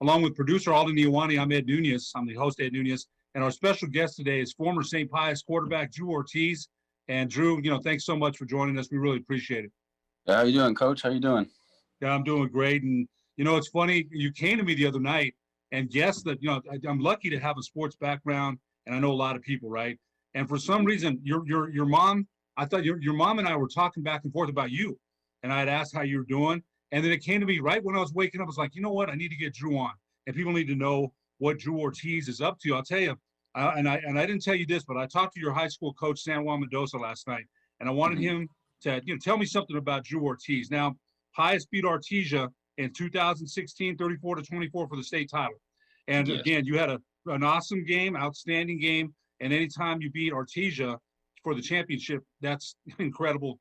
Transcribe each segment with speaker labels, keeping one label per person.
Speaker 1: along with producer Alden Iwani. I'm Ed Nunez. I'm the host, Ed Nunez. And our special guest today is former St. Pius quarterback Drew Ortiz. And Drew, thanks so much for joining us. We really appreciate it.
Speaker 2: Yeah, how you doing, Coach? How you doing?
Speaker 1: Yeah, I'm doing great. And, it's funny. You came to me the other night and guessed that, I'm lucky to have a sports background. And I know a lot of people, right? And for some reason, your mom, I thought your mom and I were talking back and forth about you. And I had asked how you were doing. And then it came to me right when I was waking up. I was like, you know what? I need to get Drew on. And people need to know what Drew Ortiz is up to. I'll tell you, and I didn't tell you this, but I talked to your high school coach, San Juan Mendoza, last night. And I wanted him to tell me something about Drew Ortiz. Now, Pius beat Artesia in 2016, 34-24 for the state title. And again, you had an awesome game, outstanding game. And anytime you beat Artesia for the championship, that's incredible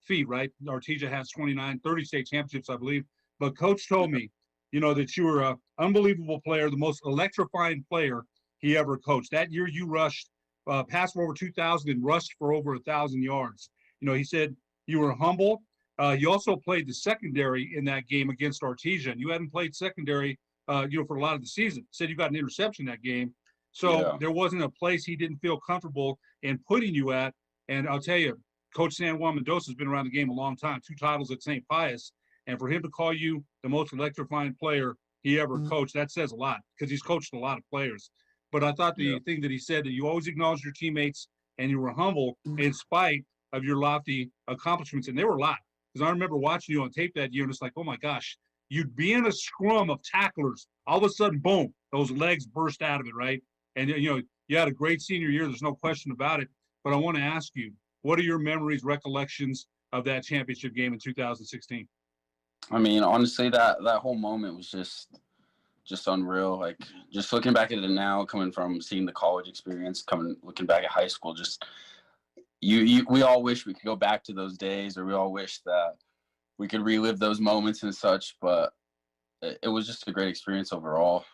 Speaker 1: feat, right? Artesia has 30 state championships, I believe. But Coach told me, that you were an unbelievable player, the most electrifying player he ever coached. That year you rushed, passed for over 2,000 and rushed for over 1,000 yards. He said you were humble. You also played the secondary in that game against Artesia. And you hadn't played secondary, for a lot of the season. Said you got an interception that game. So there wasn't a place he didn't feel comfortable in putting you at. And I'll tell you, Coach San Juan Mendoza has been around the game a long time, 2 titles at St. Pius. And for him to call you the most electrifying player he ever coached, that says a lot because he's coached a lot of players. But I thought the thing that he said, that you always acknowledged your teammates and you were humble in spite of your lofty accomplishments. And there were a lot. Because I remember watching you on tape that year, and it's like, oh, my gosh, you'd be in a scrum of tacklers. All of a sudden, boom, those legs burst out of it, right? And, you had a great senior year. There's no question about it. But I want to ask you, what are your memories, recollections of that championship game in 2016?
Speaker 2: I mean, honestly, that whole moment was just unreal. Like, just looking back at it now, coming from seeing the college experience, looking back at high school, just we all wish we could go back to those days, or we all wish that we could relive those moments and such. But it was just a great experience overall.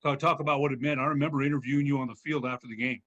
Speaker 1: So talk about what it meant. I remember interviewing you on the field after the game.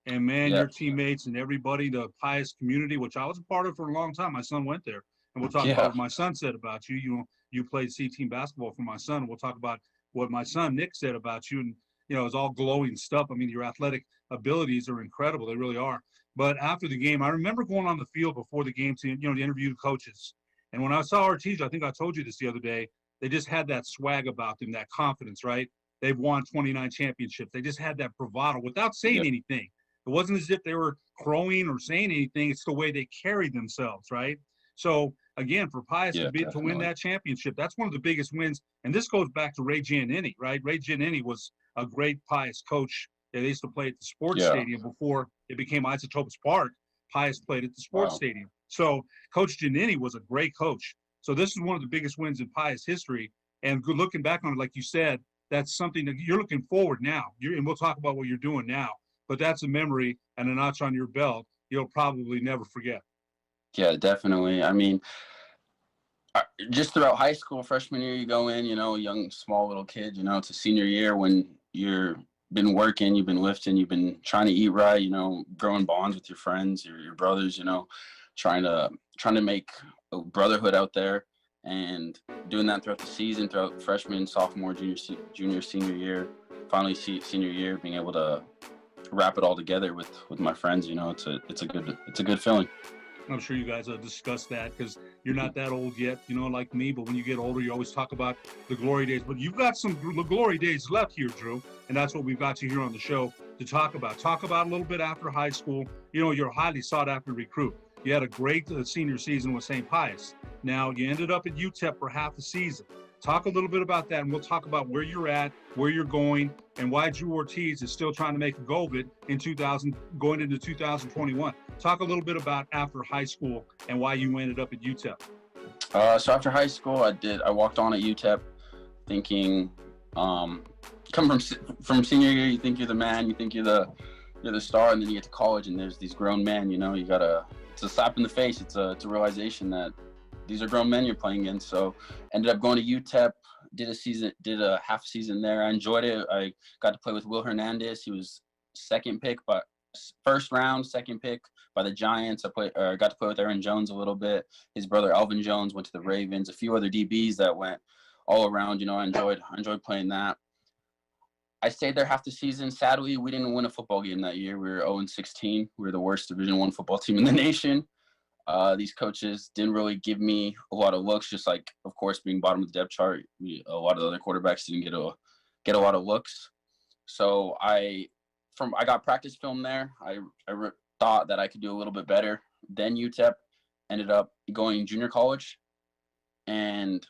Speaker 1: And, man, your teammates and everybody, the Pius community, which I was a part of for a long time. My son went there. And we'll talk about what my son said about you. You played C-team basketball for my son. And we'll talk about what my son, Nick, said about you. And, it's all glowing stuff. I mean, your athletic abilities are incredible. They really are. But after the game, I remember going on the field before the game to, to interview the coaches. And when I saw Ortiz, I think I told you this the other day, they just had that swag about them, that confidence, right? They've won 29 championships. They just had that bravado without saying anything. It wasn't as if they were crowing or saying anything. It's the way they carried themselves, right? So, again, for Pius to win that championship, that's one of the biggest wins. And this goes back to Ray Giannini, right? Ray Giannini was a great Pius coach. They used to play at the sports stadium before it became Isotopes Park. Pius played at the sports stadium. So Coach Giannini was a great coach. So this is one of the biggest wins in Pius history. And looking back on it, like you said, that's something that you're looking forward now. And we'll talk about what you're doing now. But that's a memory and a notch on your belt you'll probably never forget.
Speaker 2: Yeah, definitely. I mean, just throughout high school, freshman year, you go in, a young, small little kid, it's a senior year when you've been working, you've been lifting, you've been trying to eat right, growing bonds with your friends, your brothers, trying to make a brotherhood out there, and doing that throughout the season, throughout freshman, sophomore, junior, senior year, finally senior year, being able to wrap it all together with my friends, it's a good feeling.
Speaker 1: I'm sure you guys discussed that because you're not that old yet, like me. But when you get older, you always talk about the glory days. But you've got some glory days left here, Drew. And that's what we've got you here on the show to talk about. Talk about a little bit after high school. You're a highly sought after recruit. You had a great senior season with St. Pius. Now, you ended up at UTEP for half a season. Talk a little bit about that, and we'll talk about where you're at, where you're going, and why Drew Ortiz is still trying to make a go of it going into 2021. Talk a little bit about after high school and why you ended up at UTEP.
Speaker 2: So after high school, I walked on at UTEP thinking, come from senior year, you think you're the man, you think you're the star, and then you get to college and there's these grown men, it's a slap in the face. It's a realization that these are grown men you're playing against. So ended up going to UTEP, did a half season there. I enjoyed it. I got to play with Will Hernandez. He was first round, second pick by the Giants. I got to play with Aaron Jones a little bit. His brother Alvin Jones went to the Ravens. A few other DBs that went all around. I enjoyed playing that. I stayed there half the season. Sadly, we didn't win a football game that year. We were 0-16. We were the worst Division I football team in the nation. These coaches didn't really give me a lot of looks, just like, of course, being bottom of the depth chart, a lot of the other quarterbacks didn't get a lot of looks. So I got practice film there. I thought that I could do a little bit better. Then UTEP ended up going junior college. And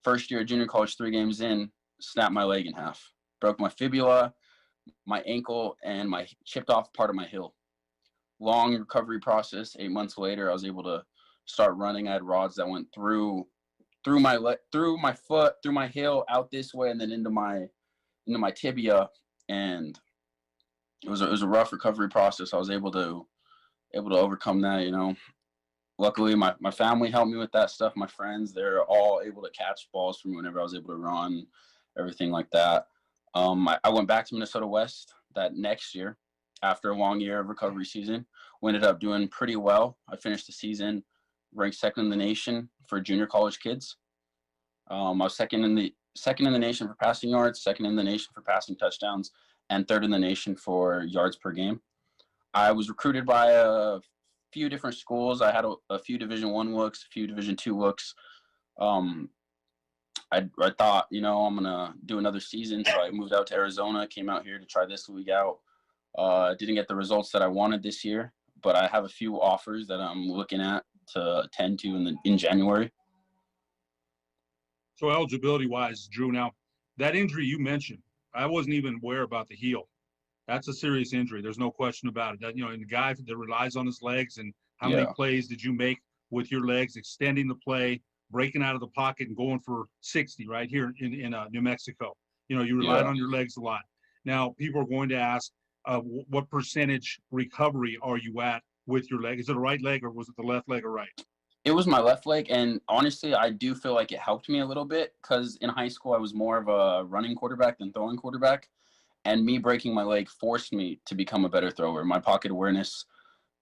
Speaker 2: first year of junior college, 3 games in, snapped my leg in half. Broke my fibula, my ankle, and my chipped off part of my heel. Long recovery process. 8 months later, I was able to start running. I had rods that went through my foot, through my heel, out this way, and then into my tibia. And it was a rough recovery process. I was able to overcome that. Luckily, my family helped me with that stuff. My friends, they're all able to catch balls from whenever I was able to run, everything like that. I went back to Minnesota West that next year after a long year of recovery season. We ended up doing pretty well. I finished the season ranked 2nd in the nation for junior college kids. I was second in the nation for passing yards, 2nd in the nation for passing touchdowns, and 3rd in the nation for yards per game. I was recruited by a few different schools. I had a few Division I looks, a few Division II looks. I thought, I'm going to do another season. So I moved out to Arizona, came out here to try this league out. Didn't get the results that I wanted this year, but I have a few offers that I'm looking at to attend to in January.
Speaker 1: So eligibility-wise, Drew, now that injury you mentioned, I wasn't even aware about the heel. That's a serious injury. There's no question about it. That, and the guy that relies on his legs, and how many plays did you make with your legs, extending the play, breaking out of the pocket and going for 60 right here in New Mexico. You relied on your legs a lot. Now, people are going to ask, what percentage recovery are you at with your leg? Is it a right leg, or was it the left leg or right?
Speaker 2: It was my left leg, and honestly, I do feel like it helped me a little bit because in high school, I was more of a running quarterback than throwing quarterback, and me breaking my leg forced me to become a better thrower. My pocket awareness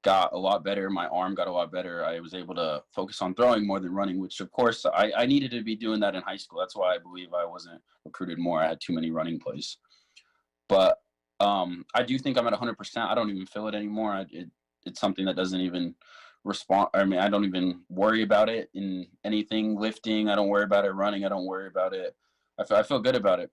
Speaker 2: got a lot better. My arm got a lot better. I was able to focus on throwing more than running, which, of course, I needed to be doing that in high school. That's why I believe I wasn't recruited more. I had too many running plays. But I do think I'm at 100%. I don't even feel it anymore. It's something that doesn't even respond. I mean, I don't even worry about it in anything lifting. I don't worry about it running. I don't worry about it. I feel good about it.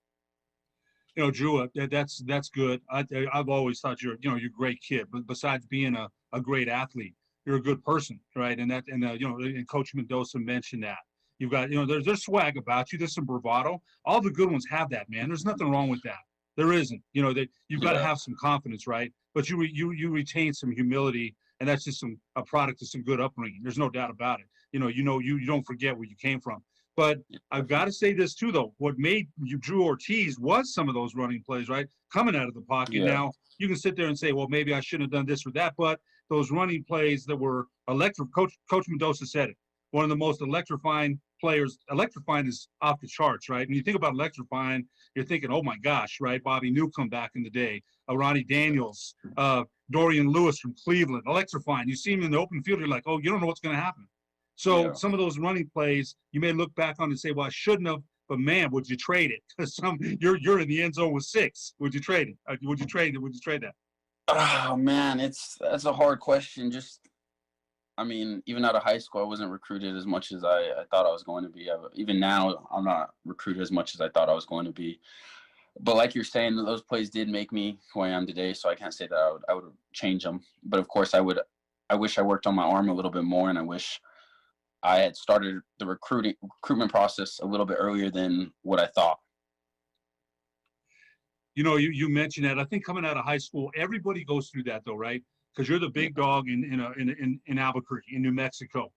Speaker 1: Drew, that's good. I've always thought you're a great kid, but besides being a great athlete, you're a good person, right? And Coach Mendoza mentioned that. You've got, there's swag about you. There's some bravado. All the good ones have that, man. There's nothing wrong with that. There isn't. That you've got to have some confidence, right? But you retain some humility, and that's just a product of some good upbringing. There's no doubt about it. You don't forget where you came from. But I've got to say this too, though. What made you Drew Ortiz was some of those running plays, right? Coming out of the pocket. Yeah. Now, you can sit there and say, well, maybe I shouldn't have done this or that. But those running plays that were electric, Coach Mendoza said it. One of the most electrifying players. Electrifying is off the charts, right? When you think about electrifying, you're thinking, oh, my gosh, right? Bobby Newcomb back in the day, Ronnie Daniels, Dorian Lewis from Cleveland, electrifying. You see him in the open field, you're like, oh, you don't know what's going to happen. So some of those running plays, you may look back on and say, well, I shouldn't have, but man, would you trade it? Because you're in the end zone with 6. Would you trade it? Would you trade that?
Speaker 2: Oh man, that's a hard question. Even out of high school, I wasn't recruited as much as I thought I was going to be. Even now, I'm not recruited as much as I thought I was going to be. But like you're saying, those plays did make me who I am today. So I can't say that I would change them. But of course, I wish I worked on my arm a little bit more, and I wish I had started the recruitment process a little bit earlier than what I thought.
Speaker 1: You mentioned that. I think coming out of high school, everybody goes through that, though, right? Because you're the big dog in Albuquerque, in New Mexico.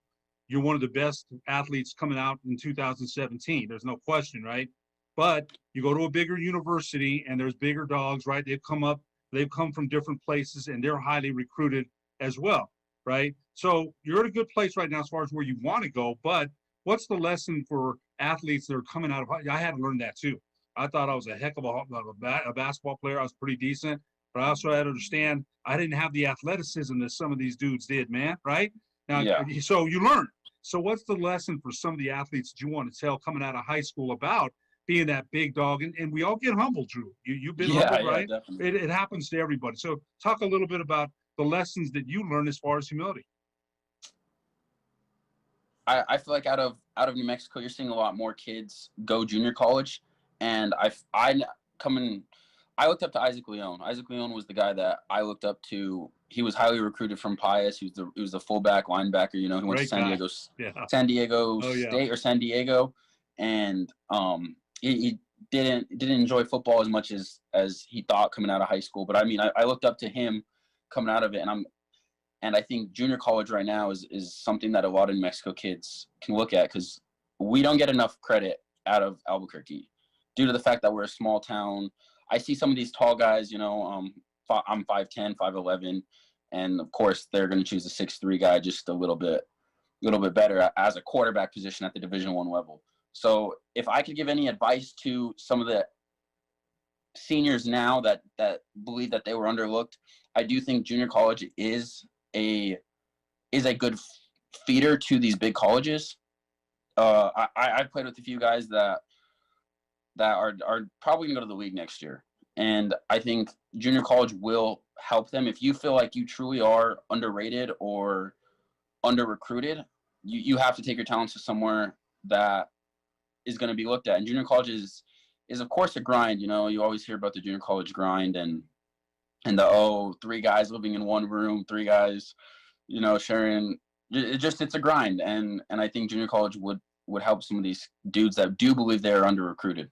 Speaker 1: You're one of the best athletes coming out in 2017. There's no question, right? But you go to a bigger university, and there's bigger dogs, right? They've come from different places, and they're highly recruited as well, right? So you're in a good place right now as far as where you want to go. But what's the lesson for athletes that are coming out of – I had to learn that too. I thought I was a heck of a basketball player. I was pretty decent. But I also had to understand I didn't have the athleticism that some of these dudes did, man, right? Now, so you learn. So what's the lesson for some of the athletes that you want to tell coming out of high school about being that big dog? And we all get humbled, Drew. You've been humbled, right?
Speaker 2: Definitely.
Speaker 1: It happens to everybody. So talk a little bit about the lessons that you learned as far as humility.
Speaker 2: I feel like out of New Mexico, you're seeing a lot more kids go junior college, and I looked up to Isaac Leone. Isaac Leone was the guy that I looked up to. He was highly recruited from Pius. He was the fullback linebacker. You know, he went to San Diego State or San Diego, and he didn't enjoy football as much as he thought coming out of high school. But I mean, I looked up to him coming out of it, and I think junior college right now is something that a lot of New Mexico kids can look at, because we don't get enough credit out of Albuquerque due to the fact that we're a small town. I see some of these tall guys, you know, I'm 5'10", 5'11", and of course they're going to choose a 6'3" guy just a little bit better as a quarterback position at the Division I level. So if I could give any advice to some of the seniors now that believe that they were underlooked, I do think junior college is a good feeder to these big colleges. I played with a few guys that are probably gonna go to the league next year, and I think junior college will help them. If you feel like you truly are underrated or under recruited, you have to take your talents to somewhere that is going to be looked at. And junior college is of course a grind. You know, you always hear about the junior college grind and the 3 guys living in one room, 3 guys, you know, sharing. It's a grind, and I think junior college would help some of these dudes that do believe they are under recruited,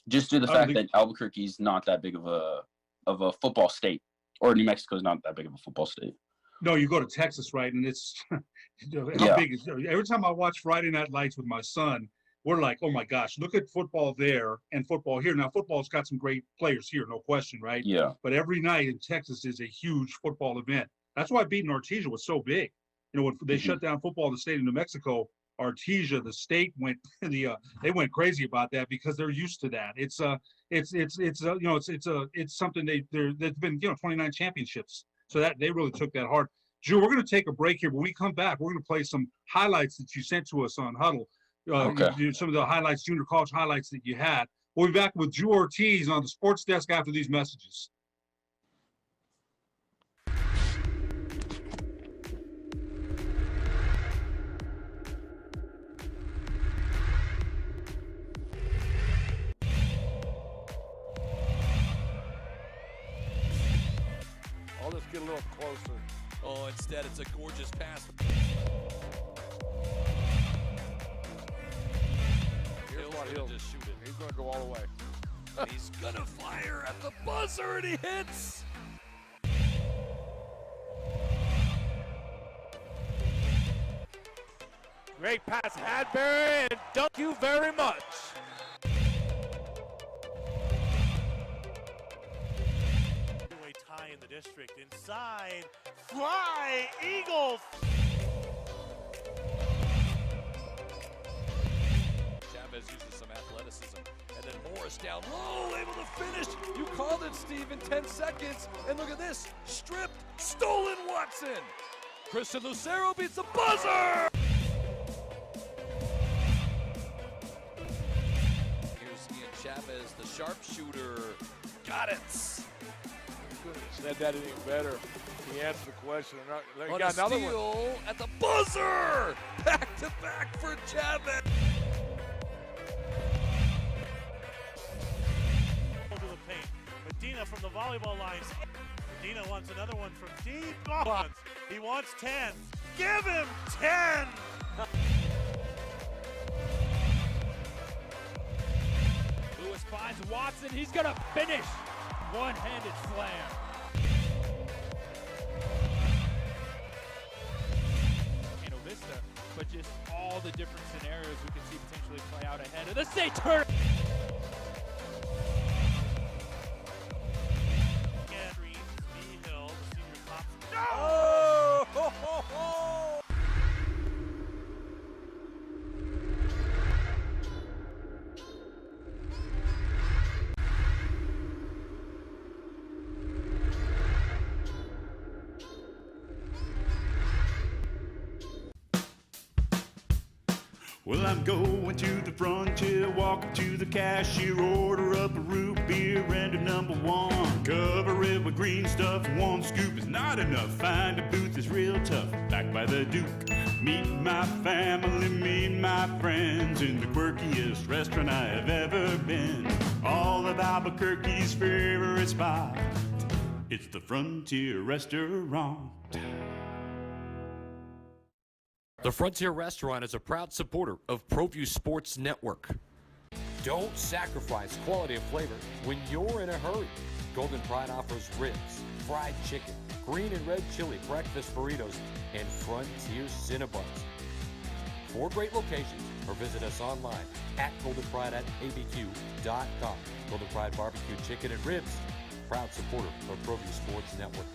Speaker 2: just due to the fact that Albuquerque's not that big of a football state, or New Mexico's not that big of a football state.
Speaker 1: No, you go to Texas, right? And it's how big is every time I watch Friday Night Lights with my son, we're like, oh my gosh, look at football there and football here. Now, football's got some great players here, no question, right?
Speaker 2: Yeah.
Speaker 1: But every night in Texas is a huge football event. That's why beating Ortiz was so big. You know, when they shut down football in the state of New Mexico, Artesia, the state went they went crazy about that because they're used to that. It's something there's been 29 championships, so that they really took that hard. Drew, we're going to take a break here. When we come back, we're going to play some highlights that you sent to us on Huddle.
Speaker 2: Okay.
Speaker 1: Some of the highlights, junior college highlights that you had. We'll be back with Drew Ortiz on the Sports Desk after these messages.
Speaker 3: I'll just get a little closer.
Speaker 4: Oh, instead it's a gorgeous pass.
Speaker 3: Here's what he'll
Speaker 4: just shoot it.
Speaker 3: He's going to go all the way.
Speaker 4: He's gonna fire at the buzzer and he hits.
Speaker 5: Great pass, Hadbury, and thank you very much. Tie in the district, inside, fly, Eagles.
Speaker 4: Chavez uses some athleticism, and then Morris down low, able to finish. You called it, Steve, in 10 seconds, and look at this, stripped, stolen Watson. Christian Lucero beats the buzzer. Here's Ian Chavez, the sharpshooter. Got it.
Speaker 3: Couldn't have said that any better. He answered the question. He
Speaker 4: On
Speaker 3: got
Speaker 4: a
Speaker 3: another
Speaker 4: steal
Speaker 3: one.
Speaker 4: at the buzzer. Back to back for Chavez.
Speaker 5: Over the paint. Medina from the volleyball lines. Medina wants another one from deep. Oh, he wants 10. Give him 10.
Speaker 6: Lewis finds Watson. He's going to finish. One-handed slam. Cano Vista, but just all the different scenarios we could see potentially play out ahead of the state tournament.
Speaker 5: Hill, the senior top.
Speaker 6: Oh! Ho, ho, ho!
Speaker 7: Well, I'm going to the frontier, walk up to the cashier, order up a root beer and a number one. Cover it with green stuff, one scoop is not enough. Find a booth is real tough, back by the Duke. Meet my family, meet my friends in the quirkiest restaurant I have ever been. All of Albuquerque's favorite spot, it's the Frontier Restaurant.
Speaker 8: The Frontier Restaurant is a proud supporter of ProView Sports Network. Don't sacrifice quality and flavor when you're in a hurry. Golden Pride offers ribs, fried chicken, green and red chili breakfast burritos, and Frontier Cinnabons. 4 great locations, or visit us online at goldenpride@abq.com. Golden Pride Barbecue Chicken and Ribs, proud supporter of ProView Sports Network.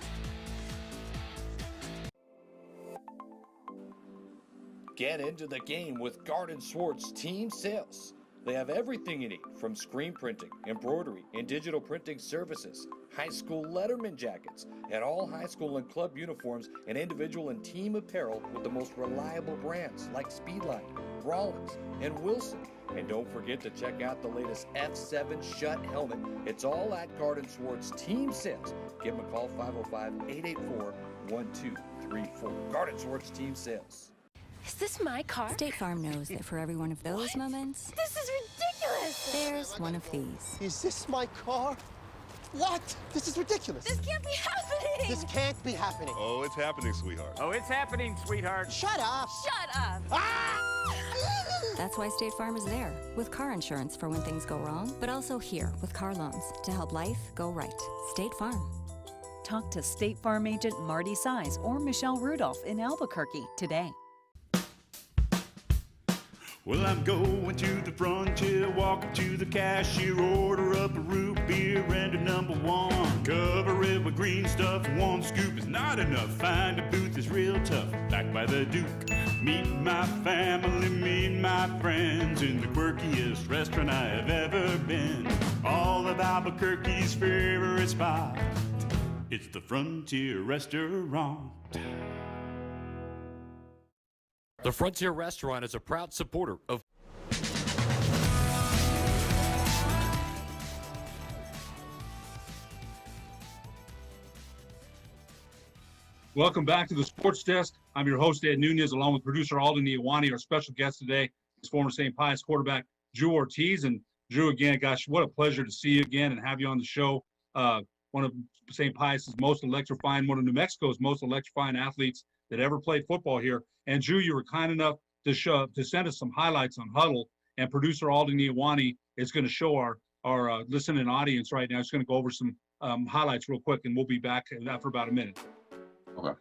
Speaker 4: Get into the game with Garden Swartz Team Sales. They have everything you need, from screen printing, embroidery, and digital printing services, high school letterman jackets, and all high school and club uniforms, and individual and team apparel with the most reliable brands like Speedline, Rollins, and Wilson. And don't forget to check out the latest F7 Shut helmet. It's all at Garden Swartz Team Sales. Give them a call, 505-884-1234. Garden Swartz Team Sales.
Speaker 9: Is this my car?
Speaker 10: State Farm knows that for every one of those moments,
Speaker 9: This is ridiculous!
Speaker 10: there's one of these.
Speaker 11: Is this my car? What? This is ridiculous.
Speaker 9: This can't be happening!
Speaker 11: This can't be happening.
Speaker 12: Oh, it's happening, sweetheart.
Speaker 5: Oh, it's happening, sweetheart.
Speaker 11: Shut up.
Speaker 9: Shut up!
Speaker 10: That's why State Farm is there, with car insurance for when things go wrong, but also here with car loans to help life go right. State Farm.
Speaker 13: Talk to State Farm agent Marty Size or Michelle Rudolph in Albuquerque today.
Speaker 7: Well, I'm going to the frontier, walk up to the cashier, order up a root beer and a number one. Cover it with green stuff, one scoop is not enough. Find a booth is real tough, back by the Duke. Meet my family, meet my friends in the quirkiest restaurant I have ever been. All of Albuquerque's favorite spot, it's the Frontier Restaurant.
Speaker 8: The Frontier Restaurant is a proud supporter of
Speaker 1: Welcome back to the Sports Desk. I'm your host, Ed Nunez, along with producer Alden Iwani. Our special guest today is former St. Pius quarterback Drew Ortiz. And Drew, again, gosh, what a pleasure to see you again and have you on the show. One of St. Pius's most electrifying, one of New Mexico's most electrifying athletes that ever played football here. And Drew, you were kind enough to send us some highlights on Huddle, and producer Alden Iwani is going to show our listening audience right now. He's going to go over some highlights real quick, and we'll be back after about a minute.
Speaker 2: Okay.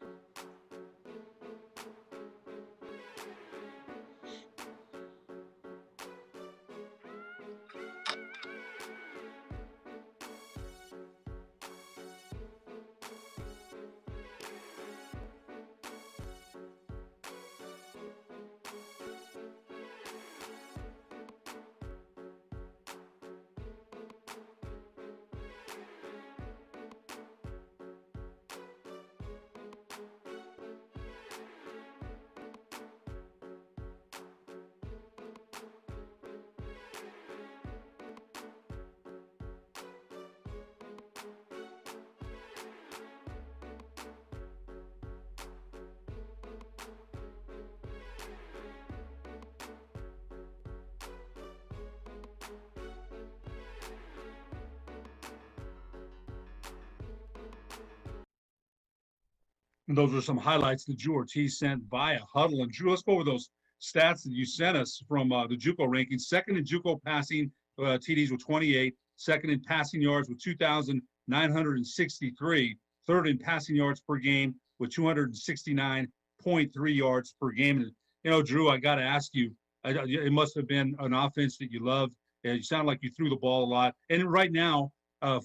Speaker 1: And those are some highlights that Drew Ortiz sent via Huddle. And Drew, let's go over those stats that you sent us from the JUCO rankings. Second in JUCO passing TDs with 28. Second in passing yards with 2,963. Third in passing yards per game with 269.3 yards per game. And, you know, Drew, I got to ask you, it must have been an offense that you loved. You sound like you threw the ball a lot. And right now,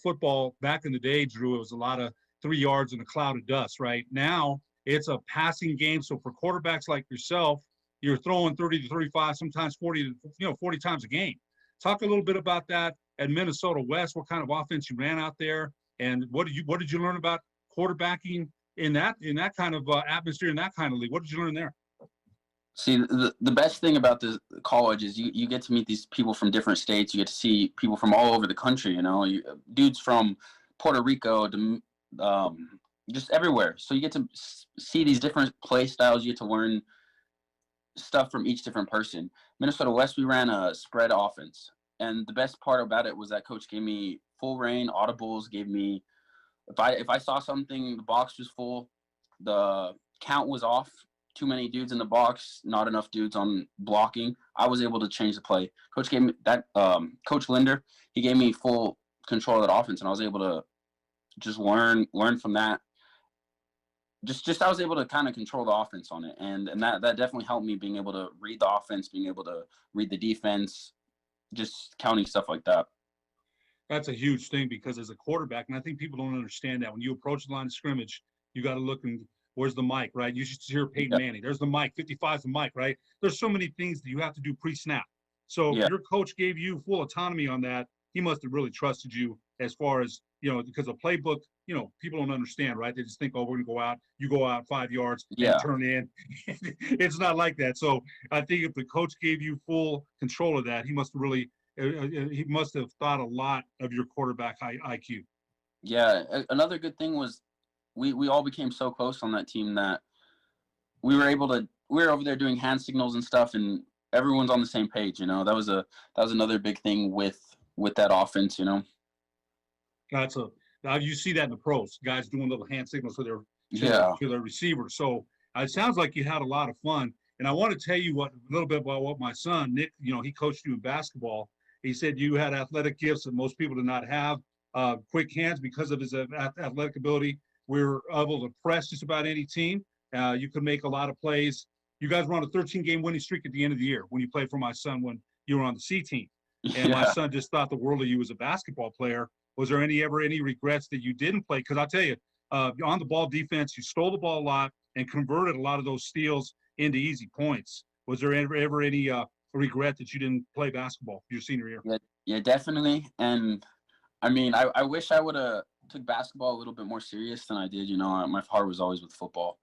Speaker 1: football, back in the day, Drew, it was a lot of 3 yards in a cloud of dust. Right now, it's a passing game. So for quarterbacks like yourself, you're throwing 30 to 35, sometimes 40 times a game. Talk a little bit about that at Minnesota West. What kind of offense you ran out there, and what did you learn about quarterbacking in that kind of atmosphere, in that kind of league? What did you learn there?
Speaker 2: See, the best thing about the college is you get to meet these people from different states. You get to see people from all over the country, dudes from Puerto Rico to just everywhere. So you get to see these different play styles. You get to learn stuff from each different person. Minnesota West, we ran a spread offense. And the best part about it was that coach gave me full reign, audibles, gave me if I saw something, the box was full, the count was off, too many dudes in the box, not enough dudes on blocking, I was able to change the play. Coach gave me that Coach Linder, he gave me full control of that offense, and I was able to just learn from that. Just I was able to kind of control the offense on it, and that definitely helped me being able to read the offense, being able to read the defense, just counting stuff like that.
Speaker 1: That's a huge thing because as a quarterback, and I think people don't understand that when you approach the line of scrimmage, you got to look and where's the mic, right? You should hear Peyton Manning. There's the mic. 55 is the mic, right? There's so many things that you have to do pre-snap. So if your coach gave you full autonomy on that, he must have really trusted you as far as, because a playbook, people don't understand, right? They just think, oh, we're going to go out. You go out 5 yards and turn in. It's not like that. So I think if the coach gave you full control of that, he must have thought a lot of your quarterback IQ.
Speaker 2: Yeah. Another good thing was we all became so close on that team that we were over there doing hand signals and stuff, and everyone's on the same page. That was another big thing with that offense.
Speaker 1: Now you see that in the pros, guys doing little hand signals to their receivers. So it sounds like you had a lot of fun. And I want to tell you a little bit about what my son Nick, he coached you in basketball. He said you had athletic gifts that most people did not have. Quick hands because of his athletic ability. We were able to press just about any team. You could make a lot of plays. You guys were on a 13-game winning streak at the end of the year when you played for my son when you were on the C team. And my son just thought the world of you as a basketball player. Was there ever any regrets that you didn't play? Because I'll tell you, on the ball defense, you stole the ball a lot and converted a lot of those steals into easy points. Was there ever any regret that you didn't play basketball your senior year?
Speaker 2: Yeah, definitely. And I mean, I wish I would have took basketball a little bit more serious than I did. My heart was always with football.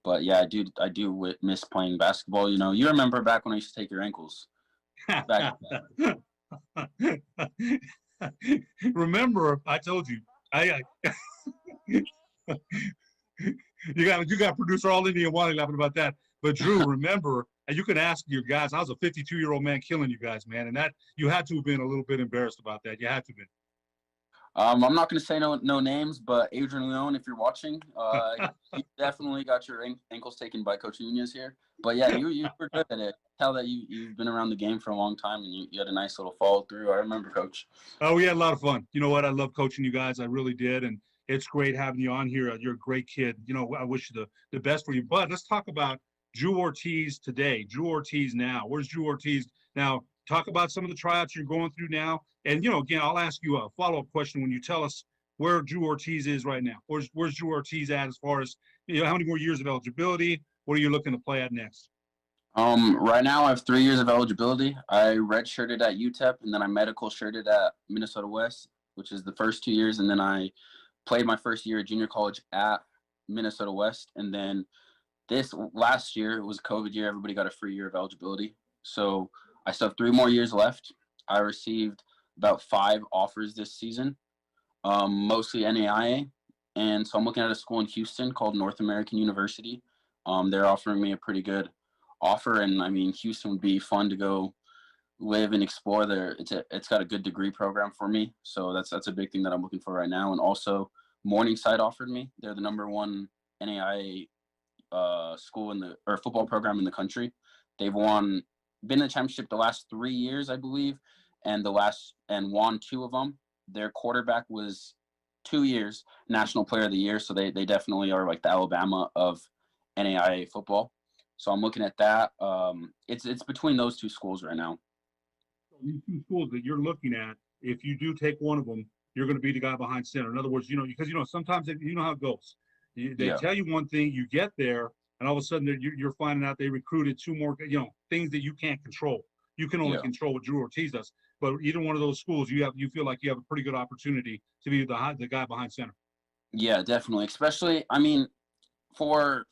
Speaker 2: But yeah, I do miss playing basketball. You remember back when I used to take your ankles.
Speaker 1: Remember, I told you, you got producer all Indian Wally laughing about that. But Drew, remember, and you can ask your guys. I was a 52-year-old man killing you guys, man, and that you had to have been a little bit embarrassed about that. You had to have been.
Speaker 2: I'm not going to say no names, but Adrian Leon, if you're watching, you definitely got your ankles taken by Coach Nunez here. But yeah, you were good at it. Tell that you've been around the game for a long time, and you had a nice little follow through. I remember, Coach.
Speaker 1: Oh, we had a lot of fun. You know what? I love coaching you guys. I really did, and it's great having you on here. You're a great kid. I wish you the best for you. But let's talk about Drew Ortiz today. Drew Ortiz now. Where's Drew Ortiz now? Talk about some of the tryouts you're going through now. And, again, I'll ask you a follow-up question when you tell us where Drew Ortiz is right now. Where's Drew Ortiz at as far as, how many more years of eligibility? What are you looking to play at next?
Speaker 2: Right now I have 3 years of eligibility. I redshirted at UTEP, and then I medical shirted at Minnesota West, which is the first 2 years. And then I played my first year at junior college at Minnesota West. And then this last year, it was a COVID year. Everybody got a free year of eligibility. So I still have 3 more years left. I received about 5 offers this season, mostly NAIA. And so I'm looking at a school in Houston called North American University. They're offering me a pretty good offer. And I mean, Houston would be fun to go live and explore there. It's got a good degree program for me. So that's a big thing that I'm looking for right now. And also Morningside offered me. They're the #1 NAIA school or football program in the country. They've been in the championship the last 3 years, I believe, and won 2 of them. Their quarterback was 2 years National Player of the Year, so they definitely are like the Alabama of NAIA football. So I'm looking at that. It's between those 2 schools right now.
Speaker 1: These 2 schools that you're looking at, if you do take one of them, you're going to be the guy behind center. In other words, because sometimes how it goes. They tell you one thing, you get there, and all of a sudden you're finding out they recruited 2 more, things that you can't control. You can only control what Drew Ortiz does. But either one of those schools, you feel like you have a pretty good opportunity to be the guy behind center.
Speaker 2: Yeah, definitely. Especially, I mean, for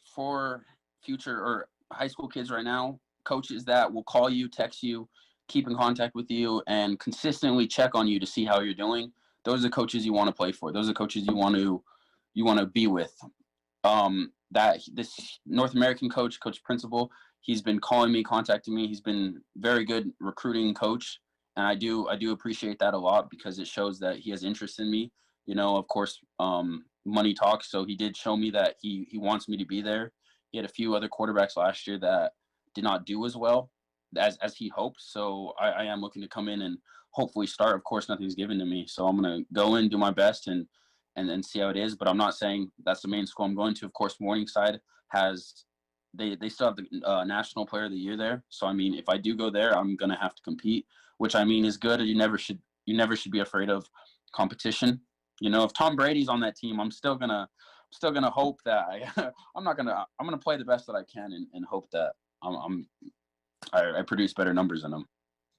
Speaker 2: future or high school kids right now, coaches that will call you, text you, keep in contact with you, and consistently check on you to see how you're doing. Those are the coaches you want to play for. Those are the coaches you want to be with. That this North American coach principal, he's been calling me, contacting me. He's been very good recruiting coach, and I do appreciate that a lot because it shows that he has interest in me. You know, of course, money talks. So he did show me that he wants me to be there. He had a few other quarterbacks last year that did not do as well as he hoped. So I am looking to come in and hopefully start. Of course, nothing's given to me, so I'm gonna go in, do my best, and then see how it is. But I'm not saying that's the main school I'm going to. Of course, Morningside has they still have the National Player of the Year there. So I mean, if I do go there, I'm gonna have to compete, which I mean is good. You never should be afraid of competition. You know, if Tom Brady's on that team, I'm still gonna hope that I'm gonna play the best that I can and hope that I produce better numbers than them.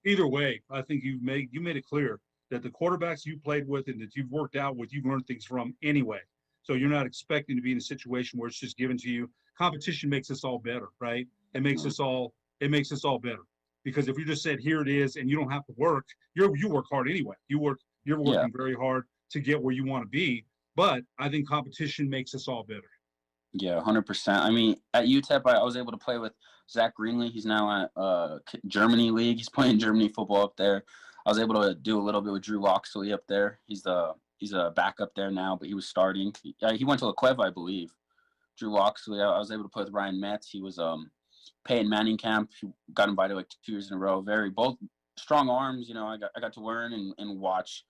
Speaker 1: Either way, I think you made it clear that the quarterbacks you played with and that you've worked out with, you've learned things from anyway. So you're not expecting to be in a situation where it's just given to you. Competition makes us all better, right? It makes us all better. Because if you just said, here it is, and you don't have to work, you work hard anyway. You're working very hard to get where you want to be. But I think competition makes us all better.
Speaker 2: Yeah, 100%. I mean, at UTEP, I was able to play with Zach Greenlee. He's now at Germany League. He's playing Germany football up there. I was able to do a little bit with Drew Loxley up there. He's a backup there now, but he was starting. He went to La Cueva, I believe. Drew Loxley. I was able to play with Ryan Metz. He was Peyton Manning camp. He got invited like 2 years in a row. Both strong arms. You know, I got to learn and watch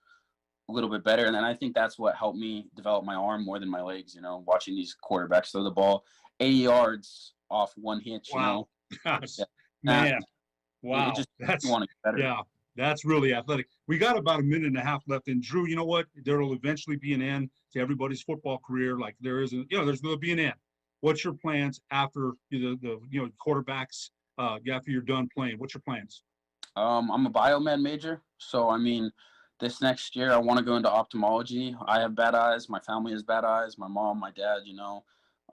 Speaker 2: a little bit better. And then I think that's what helped me develop my arm more than my legs, you know, watching these quarterbacks throw the ball 80 yards off one hitch, you know.
Speaker 1: Gosh,
Speaker 2: yeah.
Speaker 1: man. Wow.
Speaker 2: That's, you want to get better.
Speaker 1: Yeah, that's really athletic. We got about a minute and a half left. And Drew, you know what? There will eventually be an end to everybody's football career. Like there'll be an end. What's your plans after the quarterbacks, after you're done playing? What's your plans?
Speaker 2: I'm a biomed major. So, I mean, this next year, I want to go into ophthalmology. I have bad eyes. My family has bad eyes. My mom, my dad, you know.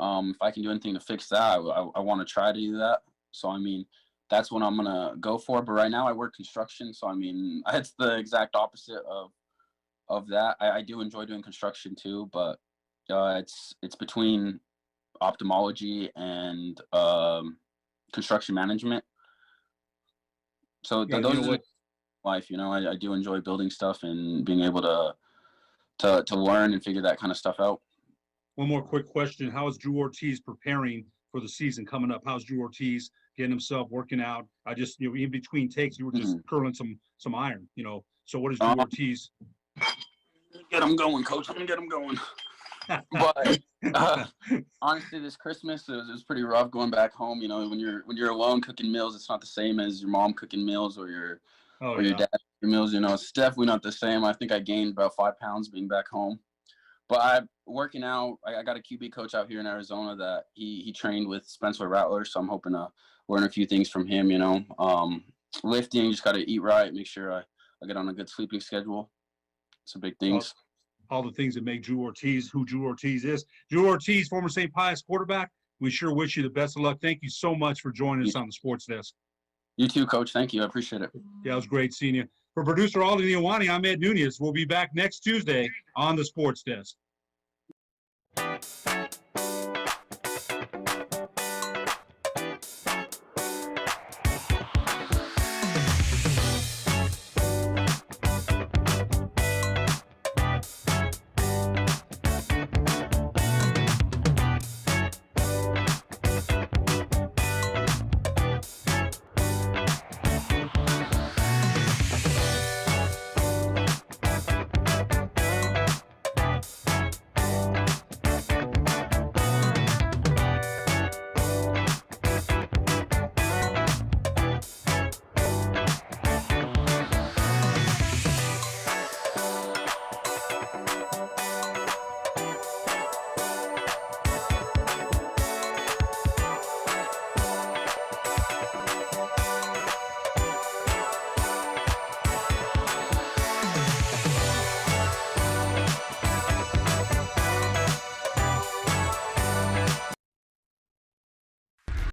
Speaker 2: If I can do anything to fix that, I want to try to do that. So, I mean, that's what I'm going to go for. But right now, I work construction. So, I mean, it's the exact opposite of that. I do enjoy doing construction too, but it's between ophthalmology and construction management. So those are life, you know. I do enjoy building stuff and being able to learn and figure that kind of stuff out.
Speaker 1: One more quick question. How is Drew Ortiz preparing for the season coming up? How's Drew Ortiz getting himself working out? I just, in between takes, you were just curling some iron, you know. So what is Drew Ortiz?
Speaker 2: Get him going, coach. I'm going to get him going. But honestly, this Christmas it was pretty rough going back home. You know, when you're alone cooking meals, it's not the same as your mom cooking meals or your dad cooking meals. You know, it's definitely not the same. I think I gained about 5 pounds being back home. But I'm working out. I got a QB coach out here in Arizona that he trained with Spencer Rattler, so I'm hoping to learn a few things from him. You know, lifting, just got to eat right, make sure I get on a good sleeping schedule. Some big things.
Speaker 1: All the things that make Drew Ortiz who Drew Ortiz is. Drew Ortiz, former St. Pius quarterback. We sure wish you the best of luck. Thank you so much for joining us on the Sports Desk.
Speaker 2: You too, Coach. Thank you. I appreciate it.
Speaker 1: Yeah, it was great seeing you. For producer Alden Iowani, I'm Ed Nunez. We'll be back next Tuesday on the Sports Desk.